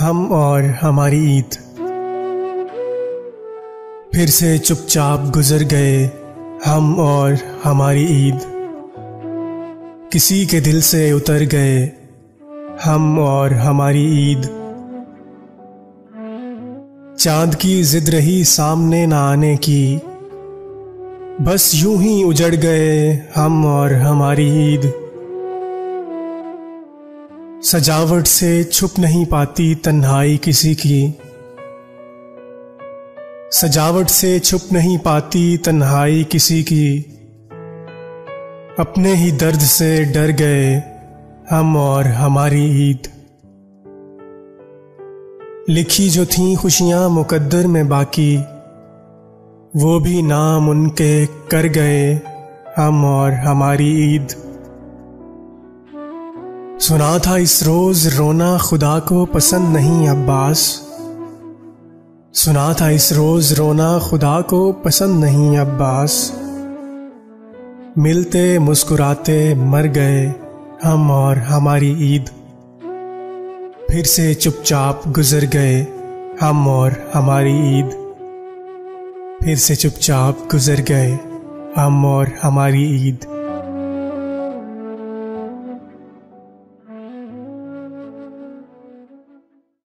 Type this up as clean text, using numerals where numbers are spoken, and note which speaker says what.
Speaker 1: हम और हमारी ईद। फिर से चुपचाप गुजर गए हम और हमारी ईद। किसी के दिल से उतर गए हम और हमारी ईद। चांद की जिद रही सामने ना आने की, बस यूं ही उजड़ गए हम और हमारी ईद। सजावट से छुप नहीं पाती तन्हाई किसी की, सजावट से छुप नहीं पाती तन्हाई किसी की। अपने ही दर्द से डर गए हम और हमारी ईद। लिखी जो थी खुशियां मुकद्दर में बाकी, वो भी नाम उनके कर गए हम और हमारी ईद। सुना था इस रोज रोना खुदा को पसंद नहीं अब्बास, सुना था इस रोज रोना खुदा को पसंद नहीं अब्बास। मिलते मुस्कुराते मर गए हम और हमारी ईद। फिर से चुपचाप गुजर गए हम और हमारी ईद। फिर से चुपचाप गुजर गए हम और हमारी ईद।